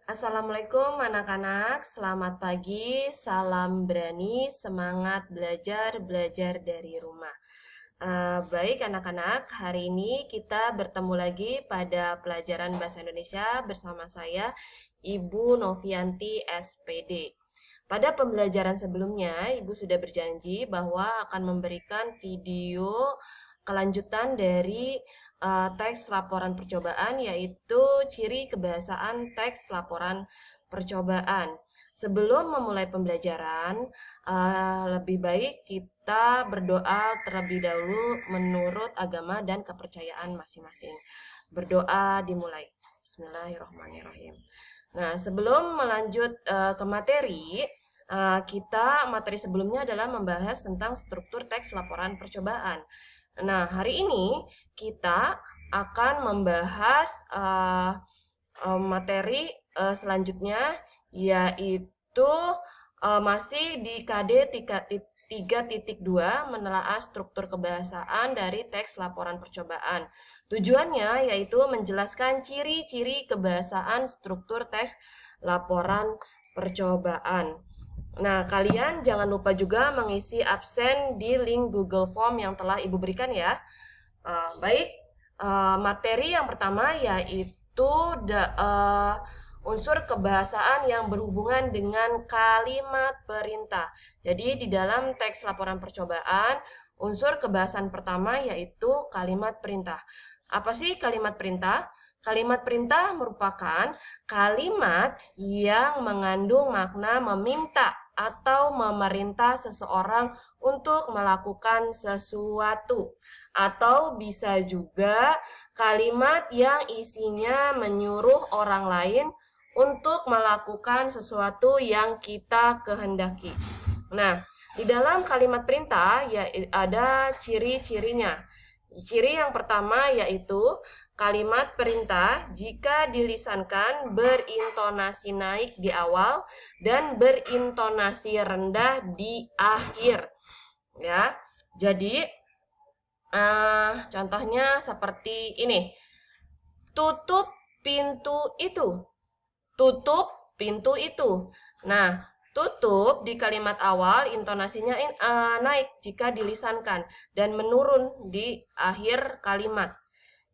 Assalamualaikum anak-anak, selamat pagi, salam berani, semangat belajar, belajar dari rumah. Baik anak-anak, hari ini kita bertemu lagi pada pelajaran Bahasa Indonesia bersama saya, Ibu Novianti SPD. Pada pembelajaran sebelumnya, Ibu sudah berjanji bahwa akan memberikan video kelanjutan dari teks laporan percobaan, yaitu ciri kebahasaan teks laporan percobaan. Sebelum memulai pembelajaran, lebih baik kita berdoa terlebih dahulu menurut agama dan kepercayaan masing-masing. Berdoa dimulai. Bismillahirrahmanirrahim. Nah, sebelum melanjut ke materi, materi sebelumnya adalah membahas tentang struktur teks laporan percobaan. Nah, hari ini kita akan membahas materi selanjutnya, yaitu masih di KD 3.2 menelaah struktur kebahasaan dari teks laporan percobaan. Tujuannya yaitu menjelaskan ciri-ciri kebahasaan struktur teks laporan percobaan. Nah, kalian jangan lupa juga mengisi absen di link Google Form yang telah Ibu berikan ya. Baik, materi yang pertama yaitu unsur kebahasaan yang berhubungan dengan kalimat perintah. Jadi di dalam teks laporan percobaan, unsur kebahasaan pertama yaitu kalimat perintah. Apa sih kalimat perintah? Kalimat perintah merupakan kalimat yang mengandung makna meminta atau memerintah seseorang untuk melakukan sesuatu. Atau bisa juga kalimat yang isinya menyuruh orang lain untuk melakukan sesuatu yang kita kehendaki. Nah, di dalam kalimat perintah ya ada ciri-cirinya. Ciri yang pertama yaitu kalimat perintah jika dilisankan berintonasi naik di awal dan berintonasi rendah di akhir. Ya, jadi contohnya seperti ini. Tutup pintu itu. Tutup pintu itu. Nah, tutup di kalimat awal intonasinya naik jika dilisankan dan menurun di akhir kalimat.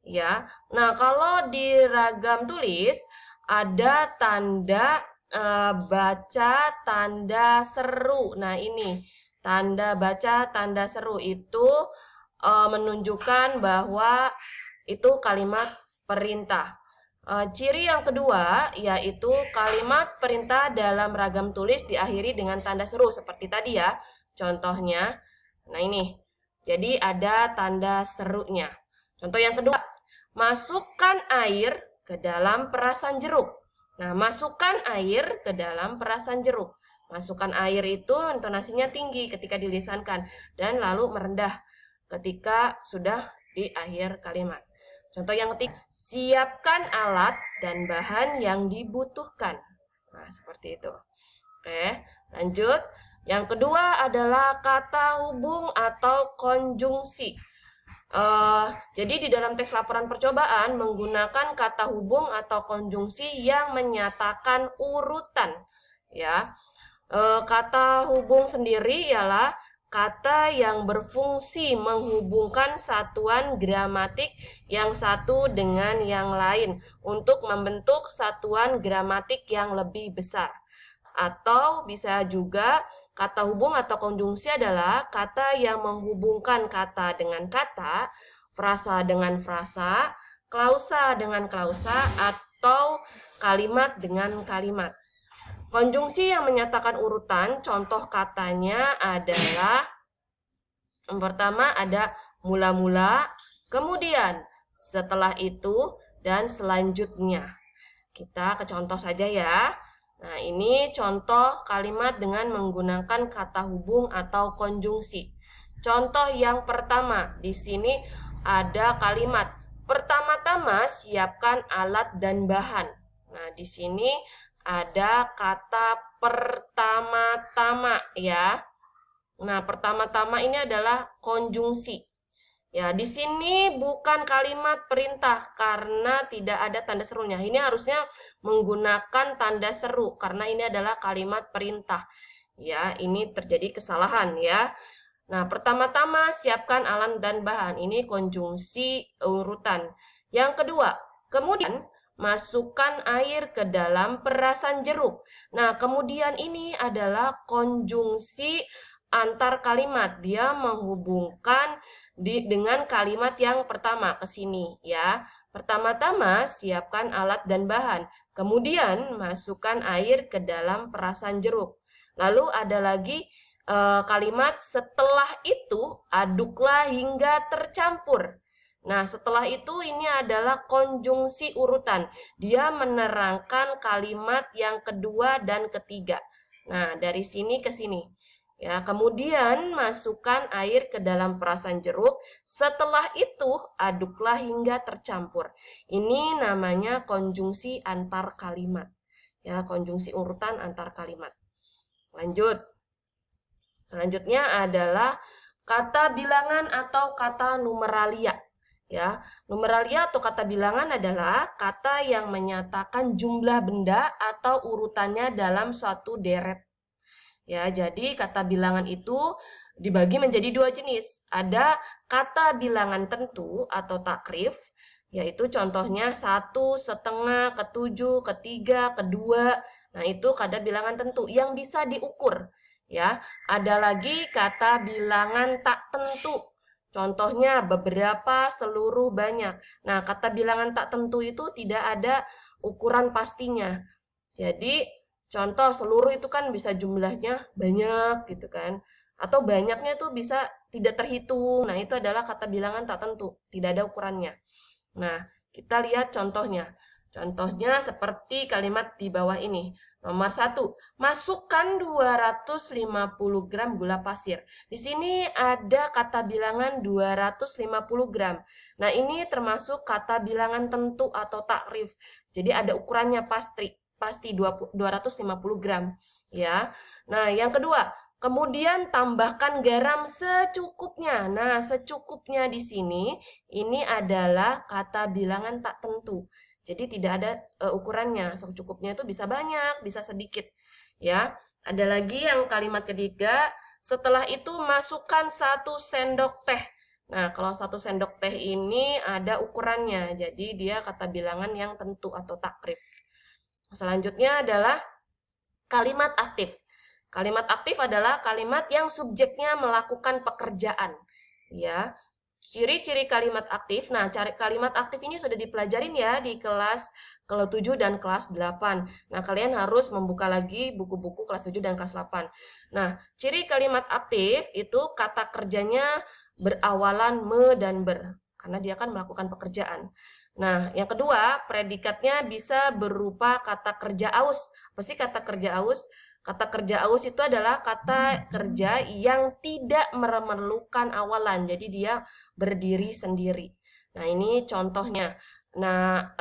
Ya. Nah, kalau di ragam tulis ada tanda baca, tanda seru. Nah, ini tanda baca, tanda seru itu menunjukkan bahwa itu kalimat perintah. Ciri yang kedua yaitu kalimat perintah dalam ragam tulis diakhiri dengan tanda seru seperti tadi ya. Contohnya, nah ini. Jadi ada tanda serunya. Contoh yang kedua, masukkan air ke dalam perasan jeruk. Nah, masukkan air ke dalam perasan jeruk. Masukkan air itu intonasinya tinggi ketika dilisankan dan lalu merendah ketika sudah di akhir kalimat. Contoh yang ketiga, siapkan alat dan bahan yang dibutuhkan. Nah, seperti itu. Oke, lanjut. Yang kedua adalah kata hubung atau konjungsi. Jadi di dalam teks laporan percobaan menggunakan kata hubung atau konjungsi yang menyatakan urutan. Ya, kata hubung sendiri ialah kata yang berfungsi menghubungkan satuan gramatik yang satu dengan yang lain untuk membentuk satuan gramatik yang lebih besar. Atau bisa juga kata hubung atau konjungsi adalah kata yang menghubungkan kata dengan kata, frasa dengan frasa, klausa dengan klausa, atau kalimat dengan kalimat. Konjungsi yang menyatakan urutan, contoh katanya adalah yang pertama ada mula-mula, kemudian setelah itu, dan selanjutnya. Kita ke contoh saja ya. Nah, ini contoh kalimat dengan menggunakan kata hubung atau konjungsi. Contoh yang pertama, di sini ada kalimat pertama-tama siapkan alat dan bahan. Nah, di sini ada kata pertama-tama ya. Nah, pertama-tama ini adalah konjungsi. Ya, di sini bukan kalimat perintah karena tidak ada tanda serunya. Ini harusnya menggunakan tanda seru karena ini adalah kalimat perintah. Ya, ini terjadi kesalahan ya. Nah, pertama-tama siapkan alat dan bahan. Ini konjungsi urutan. Yang kedua, kemudian masukkan air ke dalam perasan jeruk. Nah, kemudian ini adalah konjungsi antar kalimat. Dia menghubungkan dengan kalimat yang pertama ke sini ya. Pertama-tama siapkan alat dan bahan. Kemudian masukkan air ke dalam perasan jeruk. Lalu ada lagi kalimat setelah itu aduklah hingga tercampur. Nah, setelah itu ini adalah konjungsi urutan. Dia menerangkan kalimat yang kedua dan ketiga. Nah, dari sini ke sini. Ya, kemudian masukkan air ke dalam perasan jeruk. Setelah itu aduklah hingga tercampur. Ini namanya konjungsi antar kalimat. Ya, konjungsi urutan antar kalimat. Lanjut. Selanjutnya adalah kata bilangan atau kata numeralia. Ya, numeralia atau kata bilangan adalah kata yang menyatakan jumlah benda atau urutannya dalam suatu deret. Ya, jadi kata bilangan itu dibagi menjadi dua jenis. Ada kata bilangan tentu atau takrif, yaitu contohnya 1, setengah, ketujuh, ketiga, kedua. Nah, itu kata bilangan tentu yang bisa diukur. Ya, ada lagi kata bilangan tak tentu. Contohnya beberapa, seluruh, banyak. Nah, kata bilangan tak tentu itu tidak ada ukuran pastinya. Jadi, contoh seluruh itu kan bisa jumlahnya banyak gitu kan. Atau banyaknya itu bisa tidak terhitung. Nah, itu adalah kata bilangan tak tentu, tidak ada ukurannya. Nah, kita lihat contohnya. Contohnya seperti kalimat di bawah ini. Nomor 1, masukkan 250 gram gula pasir. Di sini ada kata bilangan 250 gram. Nah, ini termasuk kata bilangan tentu atau takrif. Jadi ada ukurannya pasti 250 gram. Ya. Nah, yang kedua, kemudian tambahkan garam secukupnya. Nah, secukupnya di sini ini adalah kata bilangan tak tentu. Jadi tidak ada ukurannya. Secukupnya itu bisa banyak, bisa sedikit. Ya. Ada lagi yang kalimat ketiga, setelah itu masukkan 1 sendok teh. Nah, kalau 1 sendok teh ini ada ukurannya. Jadi dia kata bilangan yang tentu atau takrif. Selanjutnya adalah kalimat aktif. Kalimat aktif adalah kalimat yang subjeknya melakukan pekerjaan. Ya. Ciri-ciri kalimat aktif. Nah, kalimat aktif ini sudah dipelajarin ya di kelas 7 dan kelas 8. Nah, kalian harus membuka lagi buku-buku kelas 7 dan kelas 8. Nah, ciri kalimat aktif itu kata kerjanya berawalan me dan ber. Karena dia akan melakukan pekerjaan. Nah, yang kedua, predikatnya bisa berupa kata kerja aus. Apa sih kata kerja aus? Kata kerja aus itu adalah kata kerja yang tidak memerlukan awalan. Jadi dia berdiri sendiri. Nah, ini contohnya. Nah,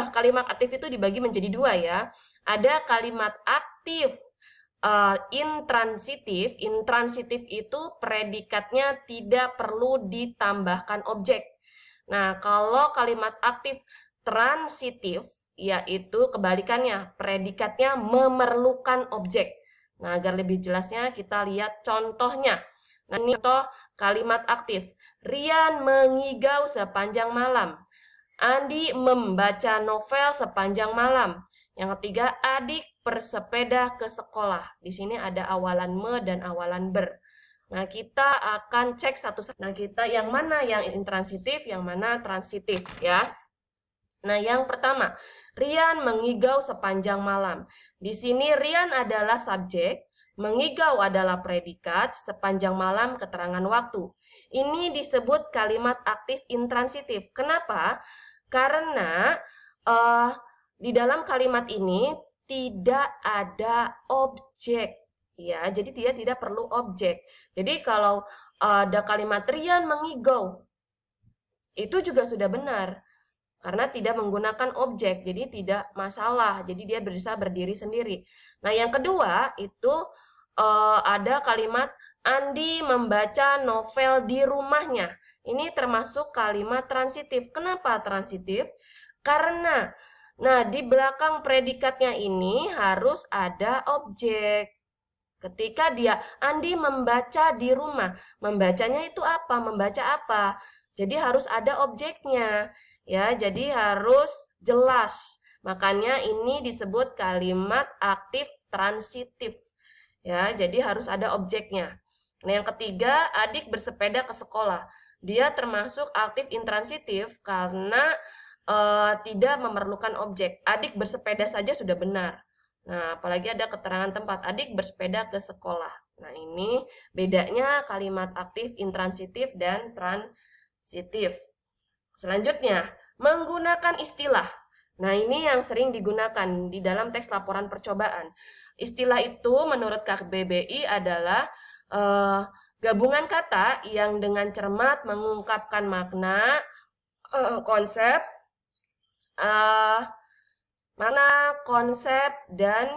kalimat aktif itu dibagi menjadi dua ya. Ada kalimat aktif intransitif. Intransitif itu predikatnya tidak perlu ditambahkan objek. Nah, kalau kalimat aktif transitif, yaitu kebalikannya, predikatnya memerlukan objek. Nah, agar lebih jelasnya kita lihat contohnya. Nah, ini contoh kalimat aktif. Rian mengigau sepanjang malam. Andi membaca novel sepanjang malam. Yang ketiga, adik bersepeda ke sekolah. Di sini ada awalan me dan awalan ber. Nah, kita akan cek satu-satu. Nah, kita yang mana yang intransitif, yang mana transitif ya. Nah, yang pertama, Rian mengigau sepanjang malam. Di sini Rian adalah subjek, mengigau adalah predikat, sepanjang malam keterangan waktu. Ini disebut kalimat aktif intransitif. Kenapa? Karena di dalam kalimat ini tidak ada objek. Ya, jadi dia tidak perlu objek. Jadi kalau ada kalimat Rian mengigau, itu juga sudah benar. Karena tidak menggunakan objek, jadi tidak masalah. Jadi dia bisa berdiri sendiri. Nah, yang kedua itu ada kalimat Andi membaca novel di rumahnya. Ini termasuk kalimat transitif. Kenapa transitif? Karena, nah di belakang predikatnya ini harus ada objek. Ketika Andi membaca di rumah, membacanya itu apa? Membaca apa? Jadi harus ada objeknya, ya. Jadi harus jelas. Makanya ini disebut kalimat aktif transitif, ya. Jadi harus ada objeknya. Nah, yang ketiga, adik bersepeda ke sekolah. Dia termasuk aktif intransitif karena tidak memerlukan objek. Adik bersepeda saja sudah benar. Nah, apalagi ada keterangan tempat, adik bersepeda ke sekolah. Nah, ini bedanya kalimat aktif intransitif dan transitif. Selanjutnya, menggunakan istilah. Nah, ini yang sering digunakan di dalam teks laporan percobaan. Istilah itu menurut KBBI adalah gabungan kata yang dengan cermat mengungkapkan makna, konsep, dan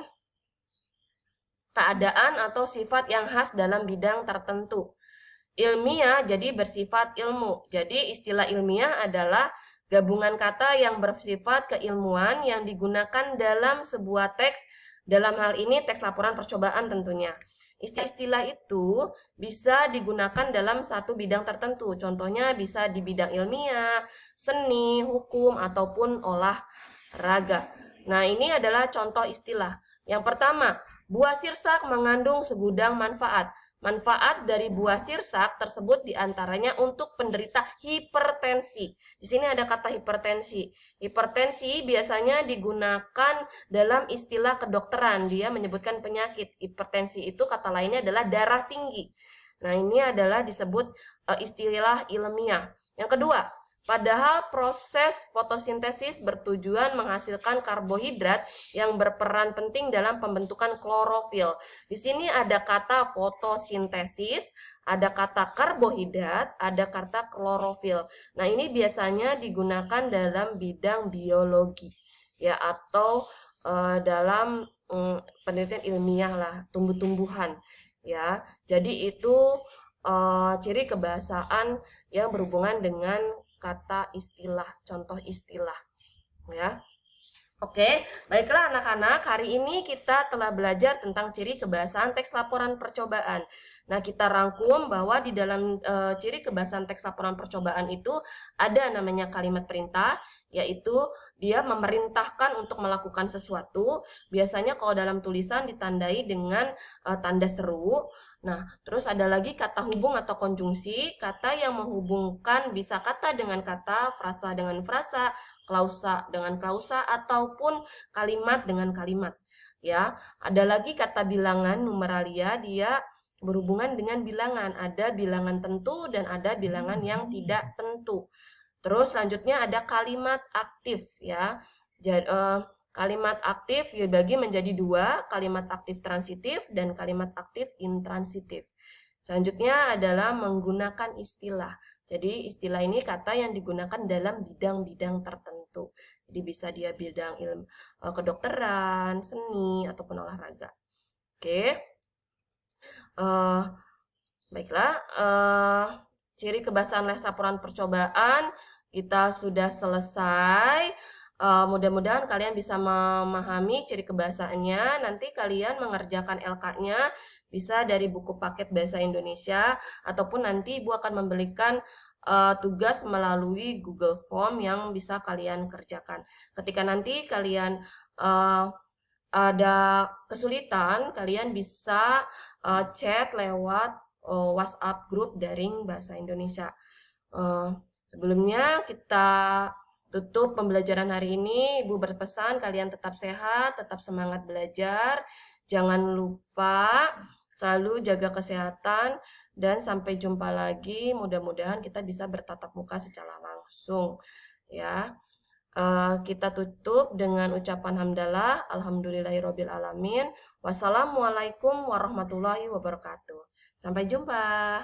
keadaan atau sifat yang khas dalam bidang tertentu. Ilmiah jadi bersifat ilmu. Jadi istilah ilmiah adalah gabungan kata yang bersifat keilmuan yang digunakan dalam sebuah teks, dalam hal ini teks laporan percobaan tentunya. Istilah itu bisa digunakan dalam satu bidang tertentu. Contohnya bisa di bidang ilmiah, seni, hukum, ataupun olahraga. Nah, ini adalah contoh istilah. Yang pertama, buah sirsak mengandung segudang manfaat. Manfaat dari buah sirsak tersebut diantaranya untuk penderita hipertensi. Di sini ada kata hipertensi. Hipertensi biasanya digunakan dalam istilah kedokteran. Dia menyebutkan penyakit. Hipertensi itu kata lainnya adalah darah tinggi. Nah, ini adalah disebut istilah ilmiah. Yang kedua, padahal proses fotosintesis bertujuan menghasilkan karbohidrat yang berperan penting dalam pembentukan klorofil. Di sini ada kata fotosintesis, ada kata karbohidrat, ada kata klorofil. Nah, ini biasanya digunakan dalam bidang biologi, ya, atau dalam penelitian ilmiah lah, tumbuh-tumbuhan, ya. Jadi itu ciri kebahasaan yang berhubungan dengan kata istilah, contoh istilah, ya. Oke, baiklah anak-anak, hari ini kita telah belajar tentang ciri kebahasaan teks laporan percobaan. Nah, kita rangkum bahwa di dalam ciri kebahasaan teks laporan percobaan itu ada namanya kalimat perintah, yaitu dia memerintahkan untuk melakukan sesuatu. Biasanya kalau dalam tulisan ditandai dengan tanda seru. Nah, terus ada lagi kata hubung atau konjungsi, kata yang menghubungkan bisa kata dengan kata, frasa dengan frasa, klausa dengan klausa, ataupun kalimat dengan kalimat. Ya, ada lagi kata bilangan numeralia, dia berhubungan dengan bilangan. Ada bilangan tentu dan ada bilangan yang tidak tentu. Terus selanjutnya ada kalimat aktif, ya. Jadi, kalimat aktif dibagi menjadi dua, kalimat aktif transitif dan kalimat aktif intransitif. Selanjutnya adalah menggunakan istilah. Jadi istilah ini kata yang digunakan dalam bidang-bidang tertentu. Jadi bisa dia bidang ilmu kedokteran, seni, ataupun olahraga. Oke. Baiklah, ciri kebahasaan les laporan percobaan kita sudah selesai. Mudah-mudahan kalian bisa memahami ciri kebahasaannya. Nanti kalian mengerjakan LK-nya bisa dari buku paket bahasa Indonesia, ataupun nanti Ibu akan memberikan tugas melalui Google Form yang bisa kalian kerjakan. Ketika nanti kalian ada kesulitan, kalian bisa chat lewat WhatsApp grup daring bahasa Indonesia. Sebelumnya kita tutup pembelajaran hari ini. Ibu berpesan kalian tetap sehat, tetap semangat belajar. Jangan lupa selalu jaga kesehatan dan sampai jumpa lagi. Mudah-mudahan kita bisa bertatap muka secara langsung, ya. Kita tutup dengan ucapan hamdalah, alhamdulillahirabbil alamin. Wassalamualaikum warahmatullahi wabarakatuh. Sampai jumpa.